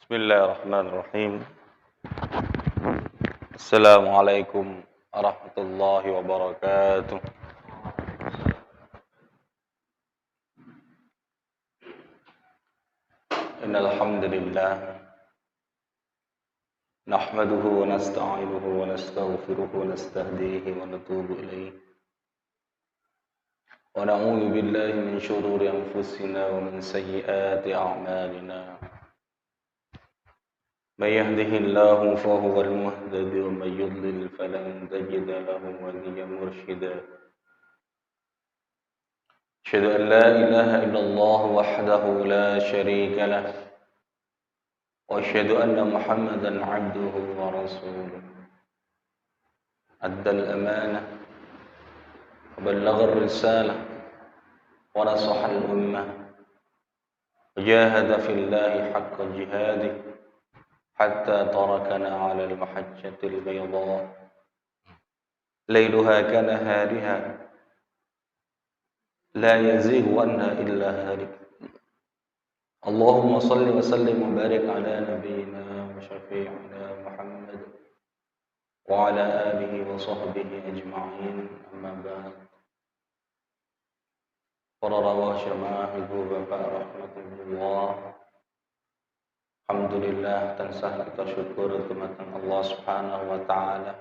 Bismillahirrahmanirrahim. Assalamualaikum warahmatullahi wabarakatuh. Innal hamdalillah nahmaduhu wa nasta'inuhu wa nastaghfiruhu wa nastahdihi wa natubu ilayh. Wa na'udzu billahi min shururi anfusina wa min sayyiati a'malina. من يهده الله فهو المهتد ومن يضلل فلن تجد له وليا مرشدا أشهد أن لا إله إلا الله وحده لا شريك له وأشهد أن محمدا عبده ورسوله أدى الأمانة وبلغ الرسالة ونصح الأمة وجاهد في الله حق جهاده حتى تركنا على المحجة البيضاء ليلها كنهارها لا يزيغ عنها إلا هالك. اللهم صل وسلم وبارك على نبينا وشفيعنا محمد وعلى آله وصحبه أجمعين. أما بعد. Para rawah jamaah ibu bapak rahmatullah. Alhamdulillah tansah kita syukur dumateng Allah Subhanahu wa taala.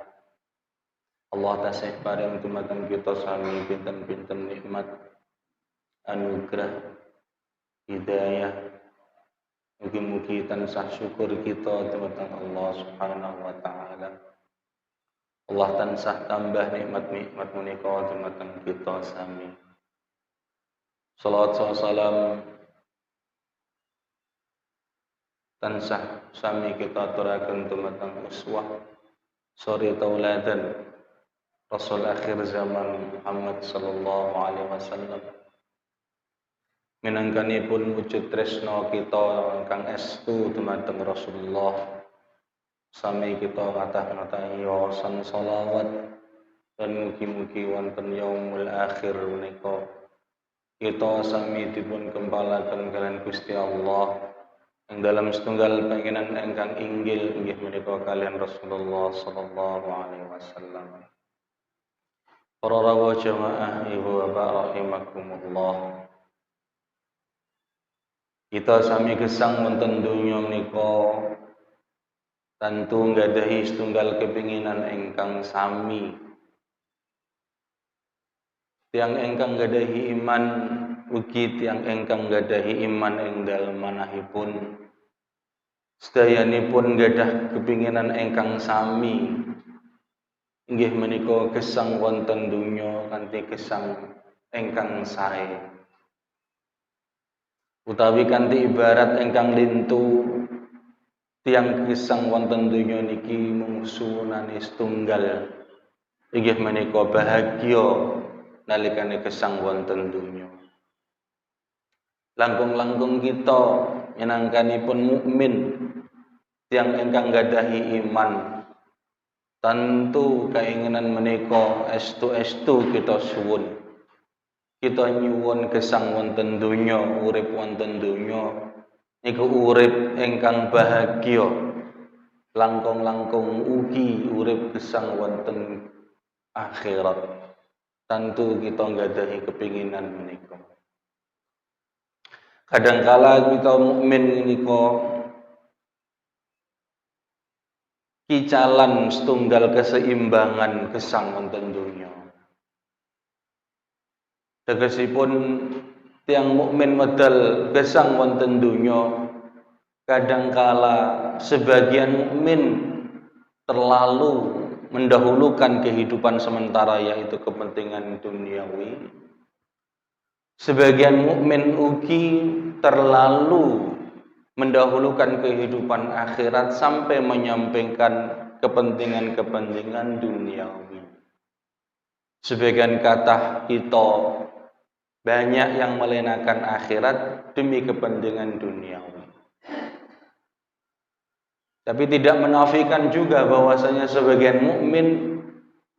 Allah tasih paring dumateng kita sami pinten-pinten nikmat, anugerah, hidayah. Mugi-mugi tansah syukur kita dumateng Allah Subhanahu wa taala. Allah tansah tambah nikmat-nikmat menika dumateng kita sami. Shalawat salam tansah sami kita aturaken dumateng uswah suri tauladan Rasul akhir zaman Muhammad sallallahu alaihi wasallam. Minangkanipun wujud tresna kita ingkang estu dumateng Rasulullah. Sami kita ngatah-ngatahi wawasan shalawat dan mugi-mugi wonten yaumul akhir menika kita sami dipun gembalaken kalian Gusti Allah yang dalam setunggal pangenan ingkang inggil inggih menika kalian Rasulullah sallallahu alaihi wasallam. Para rawuh jamaah ibu bapak rahimakumullah. Kita sami gesang wonten donya menika tentu nggadahi setunggal kepinginan ingkang sami. Tiang ingkang nggadahi iman ugi tiang ingkang nggadahi iman ing dalem manahipun sedayanipun gadah kepinginan ingkang sami inggih menika gesang wonten donya kanthi gesang ingkang sae utawi kanthi ibarat ingkang lintu tiang gesang wonten donya niki mung suwunane setunggal inggih menika bahagia nalikane gesang wonten donya. Langkung-langkung kita minangkanipun mukmin tiang ingkang gadahi iman tentu keinginan menika estu-estu kita suwun. Kita nyuwun gesang wonten donya, urip wonten donya niku urip ingkang bahagia. Langkung-langkung ugi urip gesang wonten akhirat. Tentu kita nggadahi kepinginan menika. Kadangkala kita mukmin menika kicalan setunggal keseimbangan gesang wonten donya. Tegesipun tiang mukmin medal gesang wonten donya kadangkala sebagian mukmin terlalu mendahulukan kehidupan sementara yaitu kepentingan duniawi. Sebagian mukmin ugi terlalu mendahulukan kehidupan akhirat sampai menyampingkan kepentingan-kepentingan duniawi. Sebagian kata kita banyak yang melenakan akhirat demi kepentingan duniawi. Tapi tidak menafikan juga bahwasanya sebagian mukmin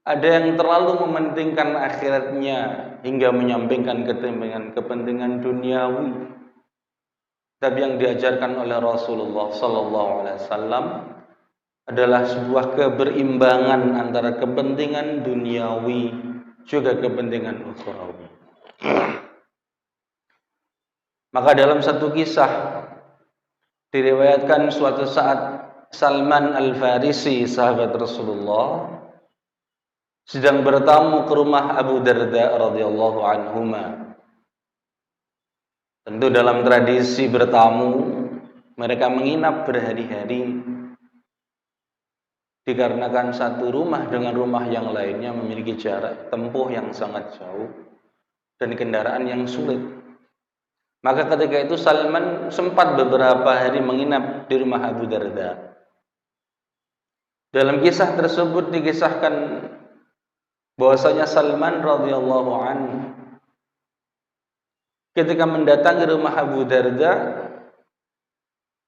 ada yang terlalu mementingkan akhiratnya hingga menyampingkan kepentingan duniawi. tapi yang diajarkan oleh Rasulullah sallallahu alaihi wasallam adalah sebuah keberimbangan antara kepentingan duniawi juga kepentingan ukhrawi. Maka dalam satu kisah diriwayatkan suatu saat Salman Al-Farisi, sahabat Rasulullah, sedang bertamu ke rumah Abu Darda radhiyallahu anhuma. Tentu dalam tradisi bertamu, mereka menginap berhari-hari dikarenakan satu rumah dengan rumah yang lainnya memiliki jarak tempuh yang sangat jauh dan kendaraan yang sulit. Maka ketika itu Salman sempat beberapa hari menginap di rumah Abu Darda. Dalam kisah tersebut dikisahkan bahwasanya Salman radhiyallahu anhu ketika mendatangi rumah Abu Darda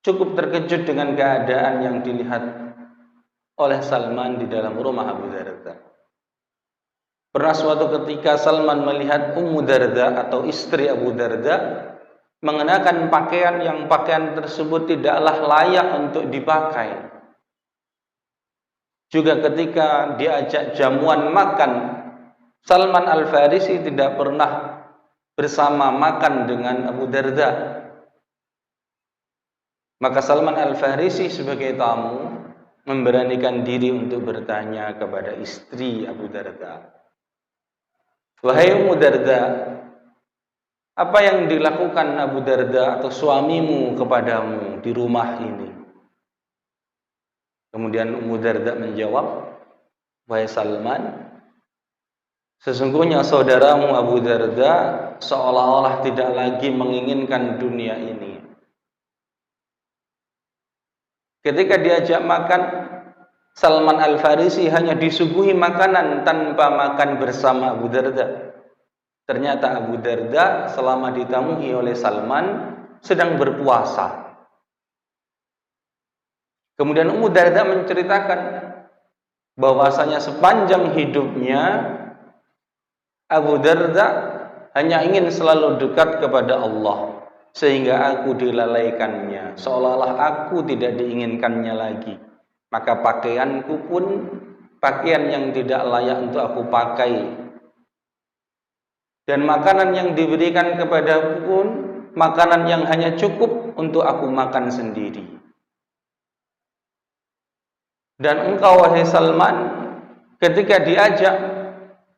cukup terkejut dengan keadaan yang dilihat oleh Salman di dalam rumah Abu Darda. Pernah suatu ketika Salman melihat Ummu Darda atau istri Abu Darda mengenakan pakaian yang pakaian tersebut tidaklah layak untuk dipakai. Juga ketika diajak jamuan makan, Salman Al-Farisi tidak pernah bersama makan dengan Abu Darda. Maka Salman Al-Farisi sebagai tamu memberanikan diri untuk bertanya kepada istri Abu Darda, "Wahai Ummu Darda, apa yang dilakukan Abu Darda atau suamimu kepadamu di rumah ini?" Kemudian Ummu Darda menjawab, "Wahai Salman, sesungguhnya saudaramu Abu Darda seolah-olah tidak lagi menginginkan dunia ini. Ketika diajak makan, Salman Al-Farisi hanya disuguhi makanan tanpa makan bersama Abu Darda. Ternyata Abu Darda selama ditamui oleh Salman sedang berpuasa. Kemudian Ummu Darda menceritakan bahwasanya sepanjang hidupnya Abu Darda hanya ingin selalu dekat kepada Allah, sehingga aku dilalaikannya, seolah-olah aku tidak diinginkannya lagi. Maka pakaianku pun pakaian yang tidak layak untuk aku pakai, dan makanan yang diberikan kepadaku pun makanan yang hanya cukup untuk aku makan sendiri. Dan engkau wahai Salman, ketika diajak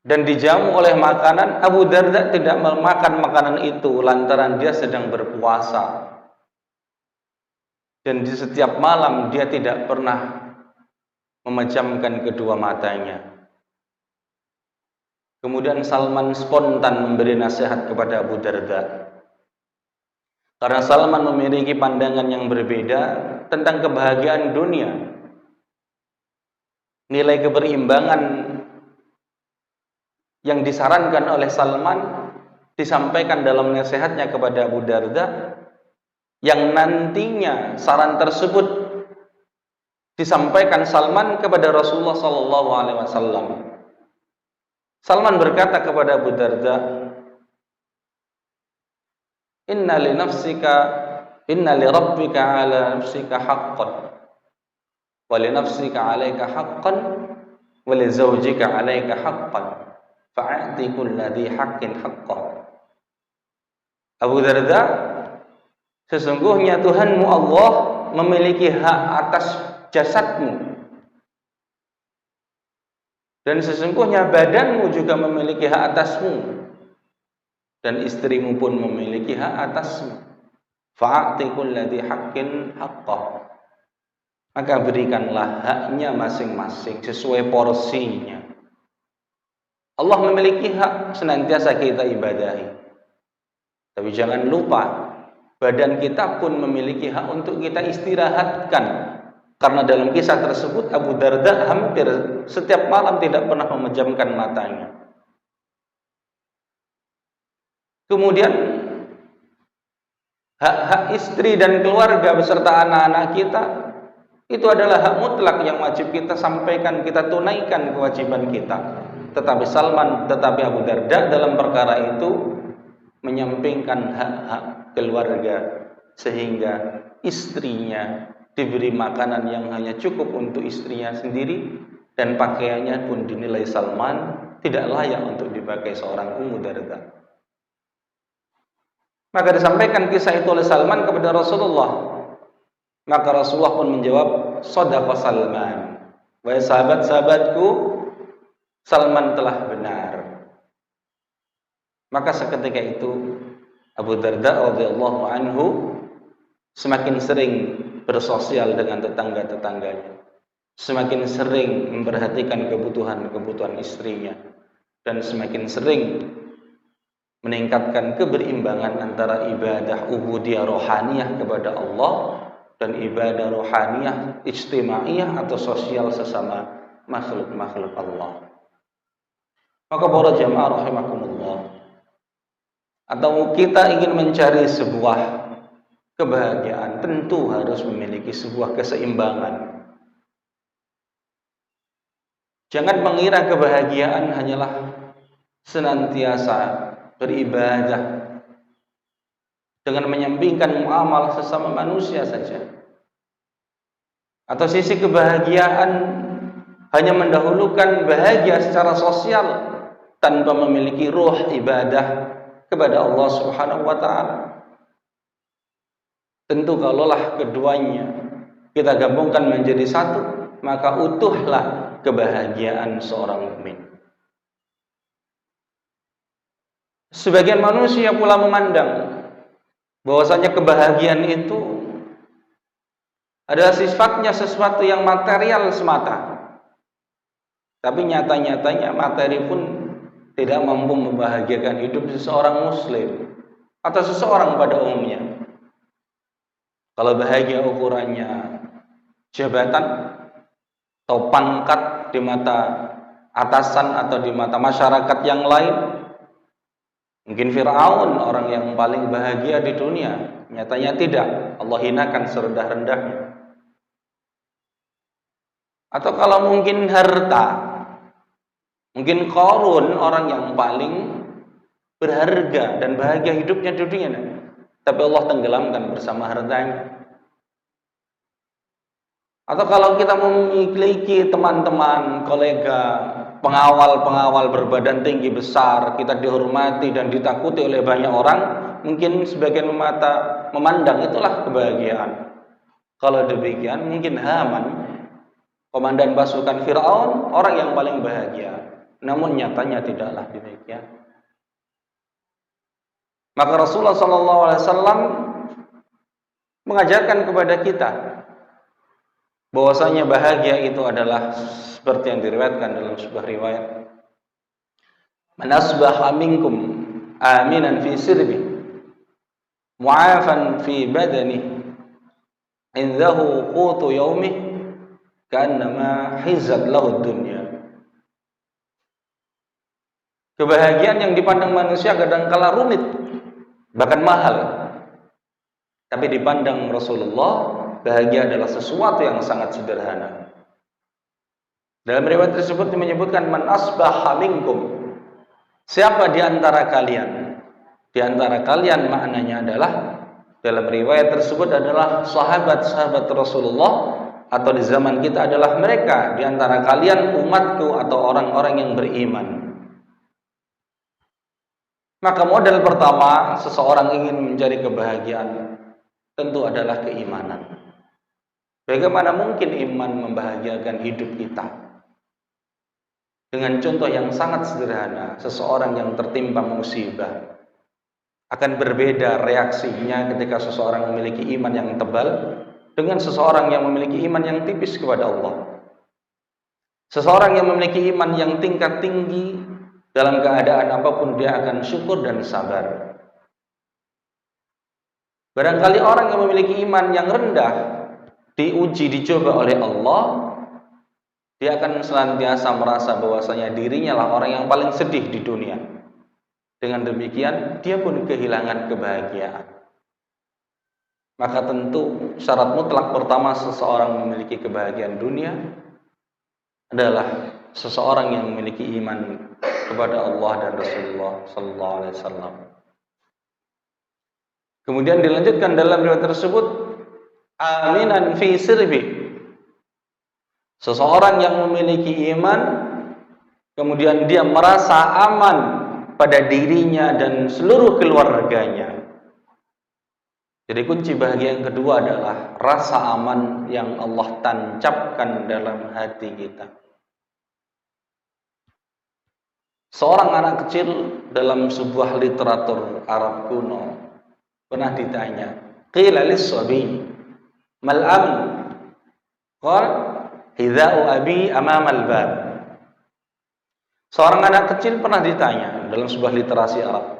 dan dijamu oleh makanan, Abu Darda tidak memakan makanan itu lantaran dia sedang berpuasa. Dan di setiap malam dia tidak pernah memejamkan kedua matanya." Kemudian Salman spontan memberi nasihat kepada Abu Darda. Karena Salman memiliki pandangan yang berbeda tentang kebahagiaan dunia. Nilai keberimbangan yang disarankan oleh Salman disampaikan dalam nasihatnya kepada Abu Darda, yang nantinya saran tersebut disampaikan Salman kepada Rasulullah sallallahu alaihi wasallam. Salman berkata kepada Abu Darda, "Inna li rabbika ala nafsika haqqan, wa li nafsika 'alaika haqqan, wa li zawjika 'alaika haqqan, fa'ati kulladhi haqqin haqqah." Abu Darda, sesungguhnya Tuhanmu Allah memiliki hak atas jasadmu, dan sesungguhnya badanmu juga memiliki hak atasmu, dan istrimu pun memiliki hak atasmu. Fa'ati kulladhi haqqin haqqah, maka berikanlah haknya masing-masing sesuai porsinya. Allah memiliki hak senantiasa kita ibadahi, tapi jangan lupa badan kita pun memiliki hak untuk kita istirahatkan. Karena dalam kisah tersebut Abu Darda hampir setiap malam tidak pernah memejamkan matanya. Kemudian hak-hak istri dan keluarga beserta anak-anak kita itu adalah hak mutlak yang wajib kita sampaikan, kita tunaikan kewajiban kita. Tetapi Abu Darda dalam perkara itu menyampingkan hak-hak keluarga sehingga istrinya diberi makanan yang hanya cukup untuk istrinya sendiri, dan pakaiannya pun dinilai Salman tidak layak untuk dipakai seorang Ummu Darda. Maka disampaikan kisah itu oleh Salman kepada Rasulullah. Maka Rasulullah pun menjawab, "Shadaqa Salman." Wahai sahabat-sahabatku, Salman telah benar. Maka seketika itu Abu Darda radhiyallahu anhu semakin sering bersosial dengan tetangga-tetangganya, semakin sering memperhatikan kebutuhan-kebutuhan istrinya, dan semakin sering meningkatkan keberimbangan antara ibadah ubudiyah rohaniyah kepada Allah dan ibadah rohaniyah ijtimaiyah atau sosial sesama makhluk-makhluk Allah. Maka para jamaah rahimakumullah, atau kita ingin mencari sebuah kebahagiaan, tentu harus memiliki sebuah keseimbangan. Jangan mengira kebahagiaan hanyalah senantiasa beribadah dengan menyampingkan muamalah sesama manusia saja. Atau sisi kebahagiaan hanya mendahulukan bahagia secara sosial tanpa memiliki ruh ibadah kepada Allah Subhanahu wa taala. Tentu kalaulah keduanya kita gabungkan menjadi satu, maka utuhlah kebahagiaan seorang mukmin. Sebagian manusia pula memandang bahwasanya kebahagiaan itu adalah sifatnya sesuatu yang material semata. Tapi nyata-nyatanya materi pun tidak mampu membahagiakan hidup seseorang muslim atau seseorang pada umumnya. Kalau bahagia ukurannya jabatan atau pangkat di mata atasan atau di mata masyarakat yang lain, mungkin Fir'aun orang yang paling bahagia di dunia, nyatanya tidak, Allah hinakan serendah-rendahnya. Atau kalau mungkin harta, mungkin Qarun orang yang paling berharga dan bahagia hidupnya di dunia, tapi Allah tenggelamkan bersama hartanya. Atau kalau kita memiliki teman-teman, kolega, pengawal-pengawal berbadan tinggi besar, kita dihormati dan ditakuti oleh banyak orang, mungkin sebagian mata memandang itulah kebahagiaan. Kalau demikian, mungkin Haman, komandan pasukan Fir'aun, orang yang paling bahagia. Namun nyatanya tidaklah demikian. Maka Rasulullah SAW mengajarkan kepada kita bahwasanya bahagia itu adalah seperti yang diriwayatkan dalam sebuah riwayat, "Man asbaha minkum aminan fi sirbi, mu'afan fi badani, indahu qutu yaumih, ka'annama hizat lahu dunya." Kebahagiaan yang dipandang manusia kadangkala rumit, bahkan mahal. Tapi dipandang Rasulullah, bahagia adalah sesuatu yang sangat sederhana. Dalam riwayat tersebut menyebutkan, "Man asbaha minkum." Siapa di antara kalian? Di antara kalian maknanya adalah, dalam riwayat tersebut adalah sahabat-sahabat Rasulullah, atau di zaman kita adalah mereka di antara kalian umatku atau orang-orang yang beriman. Maka model pertama seseorang ingin mencari kebahagiaan tentu adalah keimanan. Bagaimana mungkin iman membahagiakan hidup kita? Dengan contoh yang sangat sederhana, seseorang yang tertimpa musibah akan berbeda reaksinya ketika seseorang memiliki iman yang tebal dengan seseorang yang memiliki iman yang tipis kepada Allah. Seseorang yang memiliki iman yang tingkat tinggi, dalam keadaan apapun dia akan syukur dan sabar. Barangkali orang yang memiliki iman yang rendah, diuji, dicoba oleh Allah, dia akan senantiasa merasa bahwasanya dirinya lah orang yang paling sedih di dunia. Dengan demikian, dia pun kehilangan kebahagiaan. Maka tentu syarat mutlak pertama seseorang memiliki kebahagiaan dunia adalah seseorang yang memiliki iman kepada Allah dan Rasulullah sallallahu alaihi wasallam. Kemudian dilanjutkan dalam riwayat tersebut, aminan fi sirbi. Seseorang yang memiliki iman, kemudian dia merasa aman pada dirinya dan seluruh keluarganya. Jadi kunci bahagia yang kedua adalah rasa aman yang Allah tancapkan dalam hati kita. Seorang anak kecil dalam sebuah literatur Arab kuno pernah ditanya, qila lis-sabi mal amn? Qala hidha'u abi amama al-bab. Seorang anak kecil pernah ditanya dalam sebuah literasi Arab,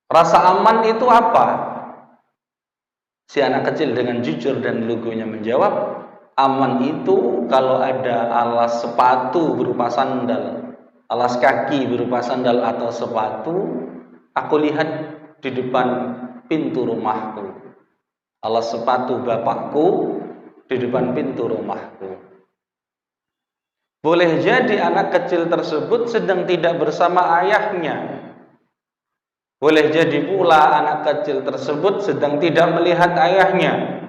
rasa aman itu apa? Si anak kecil dengan jujur dan lugunya menjawab, aman itu kalau ada alas sepatu berupa sandal, alas kaki berupa sandal atau sepatu, aku lihat di depan pintu rumahku. Alas sepatu bapakku di depan pintu rumahku. Boleh jadi anak kecil tersebut sedang tidak bersama ayahnya. Boleh jadi pula anak kecil tersebut sedang tidak melihat ayahnya,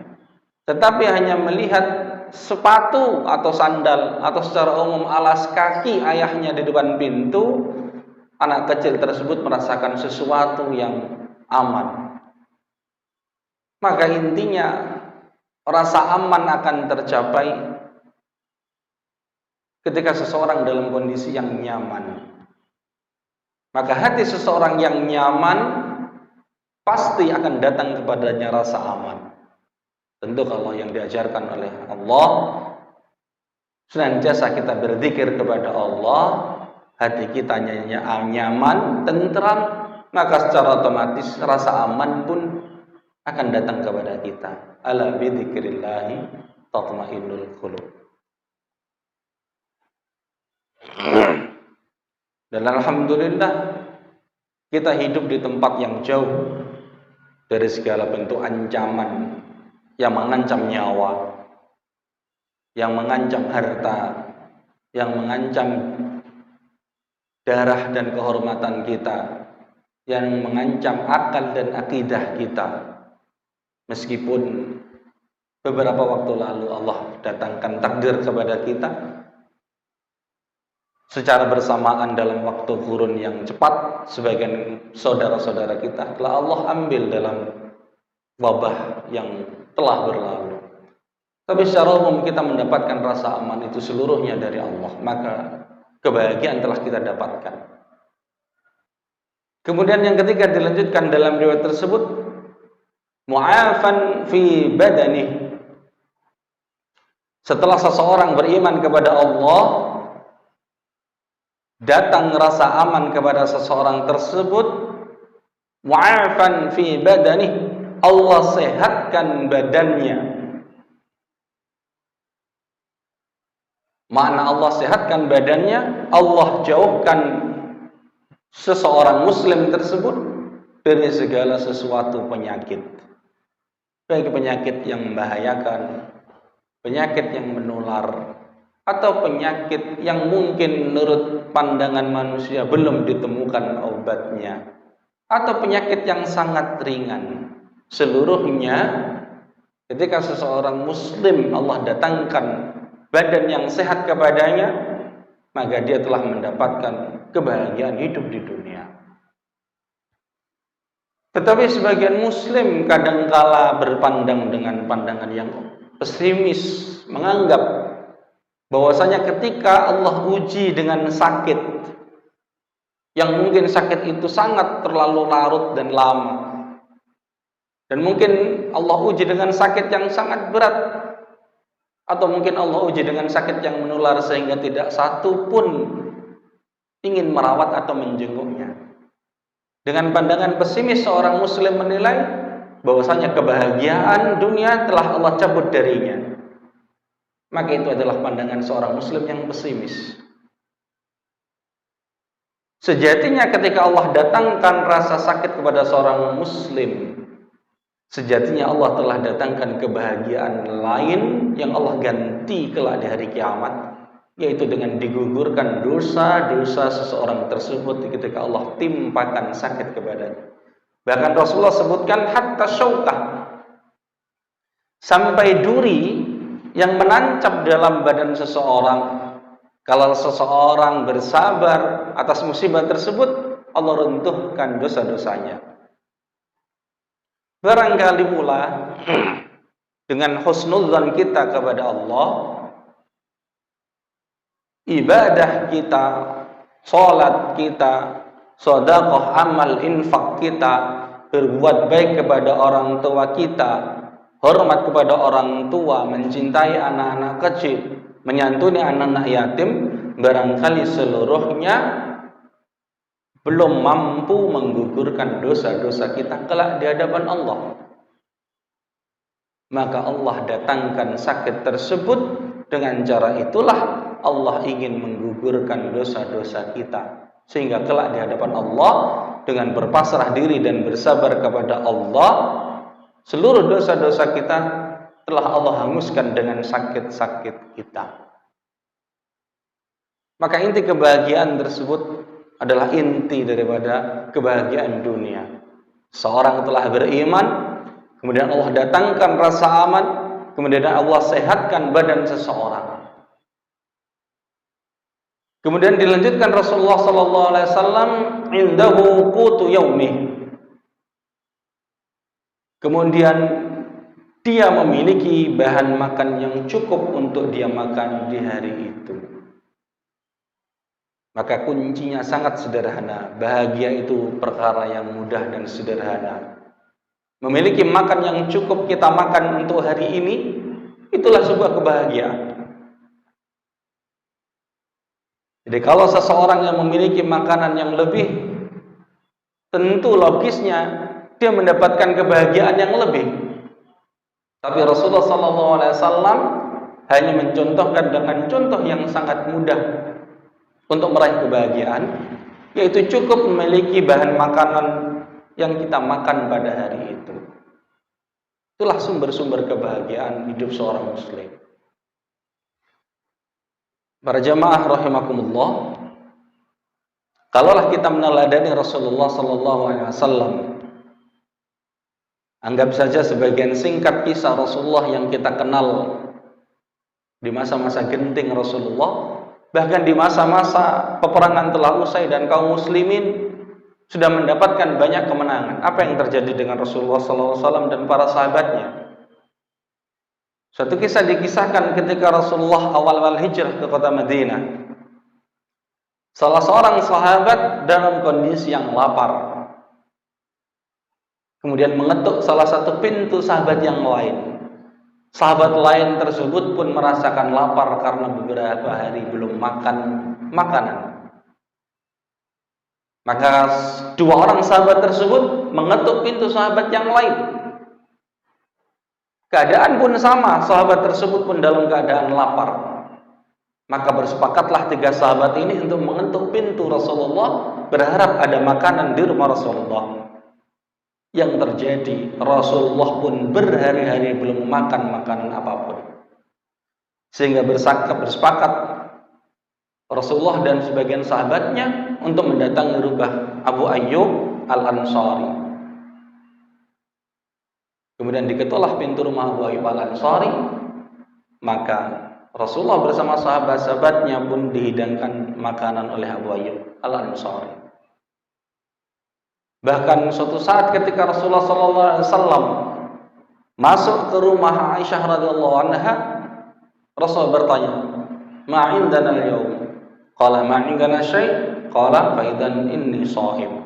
tetapi hanya melihat sepatu atau sandal atau secara umum alas kaki ayahnya di depan pintu. Anak kecil tersebut merasakan sesuatu yang aman. Maka intinya rasa aman akan tercapai ketika seseorang dalam kondisi yang nyaman. Maka hati seseorang yang nyaman pasti akan datang kepadanya rasa aman. Tentu kalau yang diajarkan oleh Allah, senantiasa kita berzikir kepada Allah, hati kita nyaman, tentram, maka secara otomatis rasa aman pun akan datang kepada kita. Ala bidzikrillahi tatmainnul qulub. Dan alhamdulillah kita hidup di tempat yang jauh dari segala bentuk ancaman yang mengancam nyawa, yang mengancam harta, yang mengancam darah dan kehormatan kita, yang mengancam akal dan akidah kita. Meskipun beberapa waktu lalu Allah datangkan takdir kepada kita secara bersamaan dalam waktu kurun yang cepat, sebagian saudara-saudara kita telah Allah ambil dalam wabah yang telah berlalu. Tapi secara umum kita mendapatkan rasa aman itu seluruhnya dari Allah, maka kebahagiaan telah kita dapatkan. Kemudian yang ketiga dilanjutkan dalam riwayat tersebut, mu'afan fi badani. Setelah seseorang beriman kepada Allah, datang rasa aman kepada seseorang tersebut, mu'afan fi badani, Allah sehatkan badannya. Makna Allah sehatkan badannya, Allah jauhkan seseorang muslim tersebut dari segala sesuatu penyakit. Baik penyakit yang membahayakan, penyakit yang menular, atau penyakit yang mungkin menurut pandangan manusia belum ditemukan obatnya, atau penyakit yang sangat ringan. Seluruhnya ketika seseorang muslim Allah datangkan badan yang sehat kepadanya, maka dia telah mendapatkan kebahagiaan hidup di dunia. Tetapi sebagian muslim kadangkala berpandang dengan pandangan yang pesimis, menganggap bahwasanya ketika Allah uji dengan sakit yang mungkin sakit itu sangat terlalu larut dan lama, dan mungkin Allah uji dengan sakit yang sangat berat, atau mungkin Allah uji dengan sakit yang menular sehingga tidak satu pun ingin merawat atau menjenguknya. Dengan pandangan pesimis, seorang muslim menilai bahwasanya kebahagiaan dunia telah Allah cabut darinya. Maka itu adalah pandangan seorang muslim yang pesimis. Sejatinya ketika Allah datangkan rasa sakit kepada seorang muslim, sejatinya Allah telah datangkan kebahagiaan lain yang Allah ganti kelak di hari kiamat, yaitu dengan digugurkan dosa-dosa seseorang tersebut ketika Allah timpakan sakit kepadanya. Bahkan Rasulullah sebutkan hatta syaukah, sampai duri yang menancap dalam badan seseorang. Kalau seseorang bersabar atas musibah tersebut, Allah runtuhkan dosa-dosanya. Barangkali pula dengan husnudzan kita kepada Allah, ibadah kita, salat kita, sedekah, amal infak kita, berbuat baik kepada orang tua kita, hormat kepada orang tua, mencintai anak-anak kecil, menyantuni anak-anak yatim, barangkali seluruhnya belum mampu menggugurkan dosa-dosa kita kelak di hadapan Allah. Maka Allah datangkan sakit tersebut, dengan cara itulah Allah ingin menggugurkan dosa-dosa kita, sehingga kelak di hadapan Allah dengan berpasrah diri dan bersabar kepada Allah, seluruh dosa-dosa kita telah Allah hanguskan dengan sakit-sakit kita. Maka inti kebahagiaan tersebut adalah inti daripada kebahagiaan dunia. Seorang telah beriman, kemudian Allah datangkan rasa aman, kemudian Allah sehatkan badan seseorang. Kemudian dilanjutkan Rasulullah sallallahu alaihi wasallam, indahu qutu yaumih. Kemudian dia memiliki bahan makan yang cukup untuk dia makan di hari itu. Maka kuncinya sangat sederhana. Bahagia itu perkara yang mudah dan sederhana. Memiliki makan yang cukup kita makan untuk hari ini, itulah sebuah kebahagiaan. Jadi kalau seseorang yang memiliki makanan yang lebih, tentu logisnya dia mendapatkan kebahagiaan yang lebih. Tapi Rasulullah SAW hanya mencontohkan dengan contoh yang sangat mudah untuk meraih kebahagiaan, yaitu cukup memiliki bahan makanan yang kita makan pada hari itu. Itulah sumber-sumber kebahagiaan hidup seorang muslim. Para jamaah rahimakumullah, kalaulah kita meneladani Rasulullah SAW, anggap saja sebagian singkat kisah Rasulullah yang kita kenal di masa-masa genting Rasulullah, bahkan di masa-masa peperangan telah usai dan kaum muslimin sudah mendapatkan banyak kemenangan. Apa yang terjadi dengan Rasulullah SAW dan para sahabatnya? Suatu kisah dikisahkan ketika Rasulullah awal-awal hijrah ke kota Madinah. Salah seorang sahabat dalam kondisi yang lapar, kemudian mengetuk salah satu pintu sahabat yang lain. Sahabat lain tersebut pun merasakan lapar karena beberapa hari belum makan makanan. Maka dua orang sahabat tersebut mengetuk pintu sahabat yang lain. Keadaan pun sama, sahabat tersebut pun dalam keadaan lapar. Maka bersepakatlah tiga sahabat ini untuk mengetuk pintu Rasulullah, berharap ada makanan di rumah Rasulullah. Yang terjadi, Rasulullah pun berhari-hari belum makan makanan apapun. Sehingga bersepakat Rasulullah dan sebagian sahabatnya untuk mendatangi rumah Abu Ayyub Al-Ansari. Kemudian diketoklah pintu rumah Abu Ayyub Al-Ansari, maka Rasulullah bersama sahabat-sahabatnya pun dihidangkan makanan oleh Abu Ayyub Al-Ansari. Bahkan suatu saat ketika Rasulullah SAW masuk ke rumah Aisyah radhiyallahu anha, Rasul bertanya, "Ma indana al-yawm?" Qala ma indana syai', qala fa idzan inni shahim.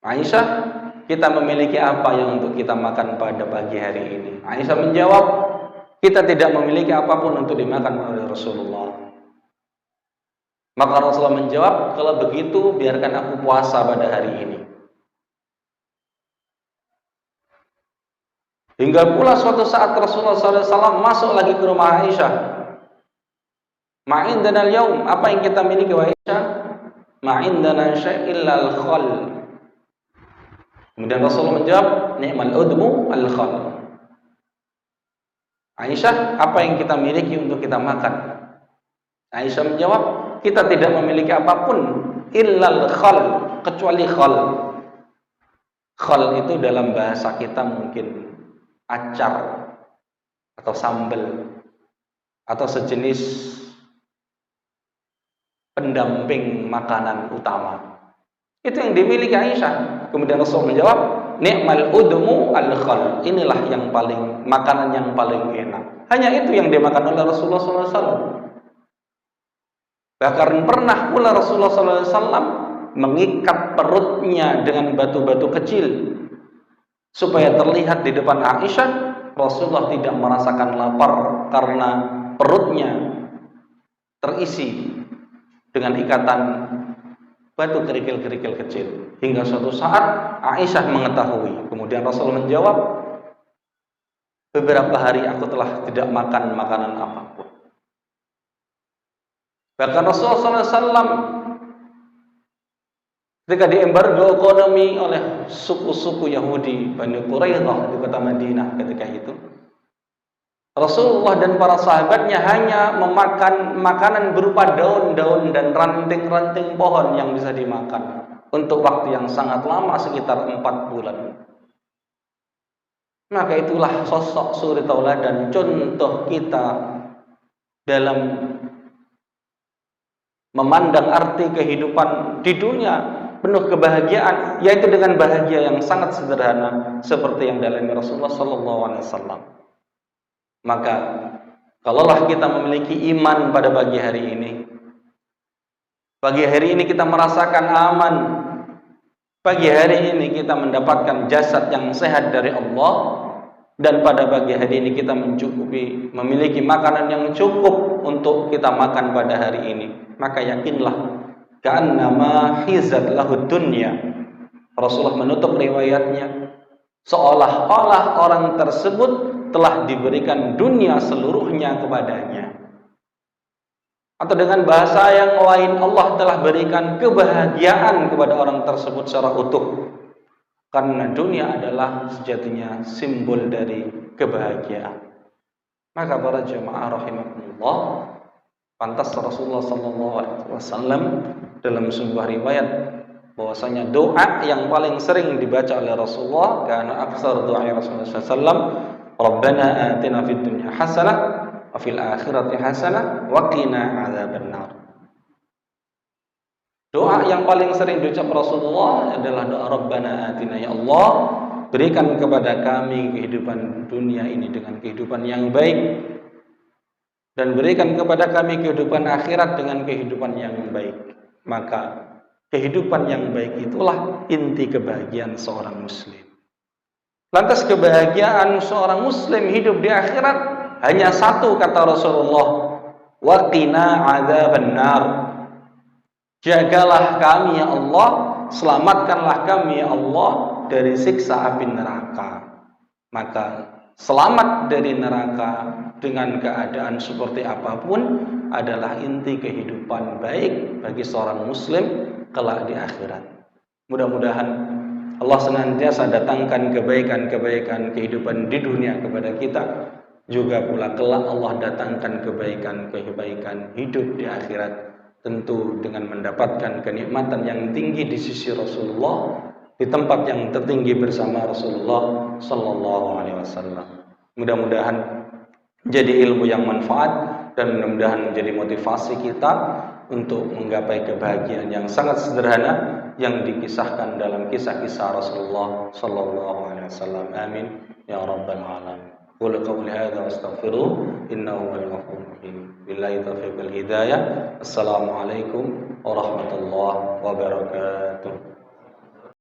Aisyah, kita memiliki apa yang untuk kita makan pada pagi hari ini? Aisyah menjawab, kita tidak memiliki apapun untuk dimakan oleh Rasulullah. Maka Rasulullah menjawab, kalau begitu biarkan aku puasa pada hari ini. Hingga pula suatu saat Rasulullah SAW masuk lagi ke rumah Aisyah. Ma'indana al-yawm, apa yang kita miliki wahai Aisyah? Ma'indana syai'illal khal. Kemudian Rasulullah menjawab, ni'mal udmu al-khal. Aisyah, apa yang kita miliki untuk kita makan? Aisyah menjawab, kita tidak memiliki apapun illal khal, kecuali khal. Khol itu dalam bahasa kita mungkin acar atau sambal atau sejenis pendamping makanan utama. Itu yang dimiliki Aisyah. Kemudian Rasul menjawab, "Ni'mal udmu al-khal." Inilah yang paling makanan yang paling enak. Hanya itu yang dimakan oleh Rasulullah SAW. Bahkan pernah pula Rasulullah SAW mengikat perutnya dengan batu-batu kecil supaya terlihat di depan Aisyah Rasulullah tidak merasakan lapar karena perutnya terisi dengan ikatan batu kerikil-kerikil kecil. Hingga suatu saat Aisyah mengetahui. Kemudian Rasul menjawab, beberapa hari aku telah tidak makan makanan apapun. Bahkan Rasulullah SAW ketika diembargo ekonomi oleh suku-suku Yahudi Bani Quraidah di kota Madinah ketika itu, Rasulullah dan para sahabatnya hanya memakan makanan berupa daun-daun dan ranting-ranting pohon yang bisa dimakan untuk waktu yang sangat lama, sekitar 4 bulan. Maka itulah sosok suri tauladan, contoh kita dalam memandang arti kehidupan di dunia penuh kebahagiaan, yaitu dengan bahagia yang sangat sederhana seperti yang dialami Rasulullah SAW. Maka kalaulah kita memiliki iman pada pagi hari ini kita merasakan aman, pagi hari ini kita mendapatkan jasad yang sehat dari Allah, dan pada pagi hari ini kita memiliki makanan yang cukup untuk kita makan pada hari ini, maka yakinlah ka'annama hizat lahud dunya. Rasulullah menutup riwayatnya seolah-olah orang tersebut telah diberikan dunia seluruhnya kepadanya. Atau dengan bahasa yang lain, Allah telah berikan kebahagiaan kepada orang tersebut secara utuh. Karena dunia adalah sejatinya simbol dari kebahagiaan. Maka para jemaah rahimakumullah, pantas Rasulullah SAW dalam sebuah riwayat bahwasanya doa yang paling sering dibaca oleh Rasulullah, karena aksar doa Rasulullah SAW, Rabbana atina fid dunya hasanah wa fil akhirati hasanah wa qina adzabannar. Doa yang paling sering diucap Rasulullah adalah doa Rabbana atina, ya Allah, berikan kepada kami kehidupan dunia ini dengan kehidupan yang baik, dan berikan kepada kami kehidupan akhirat dengan kehidupan yang baik. Maka kehidupan yang baik itulah inti kebahagiaan seorang muslim. Lantas kebahagiaan seorang muslim hidup di akhirat hanya satu, kata Rasulullah, wa qina adzabannar. Jagalah kami ya Allah, selamatkanlah kami ya Allah dari siksa api neraka. Maka selamat dari neraka dengan keadaan seperti apapun adalah inti kehidupan baik bagi seorang muslim kelak di akhirat. Mudah-mudahan Allah senantiasa datangkan kebaikan-kebaikan kehidupan di dunia kepada kita, juga pula kelak Allah datangkan kebaikan-kebaikan hidup di akhirat, tentu dengan mendapatkan kenikmatan yang tinggi di sisi Rasulullah, di tempat yang tertinggi bersama Rasulullah sallallahu alaihi wasallam. Mudah-mudahan jadi ilmu yang manfaat, dan mudah-mudahan menjadi motivasi kita untuk menggapai kebahagiaan yang sangat sederhana yang dikisahkan dalam kisah-kisah Rasulullah sallallahu alaihi wasallam. Amin ya rabbal alamin. Qul qawli hadza wastaghfiruh innahu huwal ghafurur rahim. Billahi taufiq wal hidayah. Assalamualaikum warahmatullahi wabarakatuh.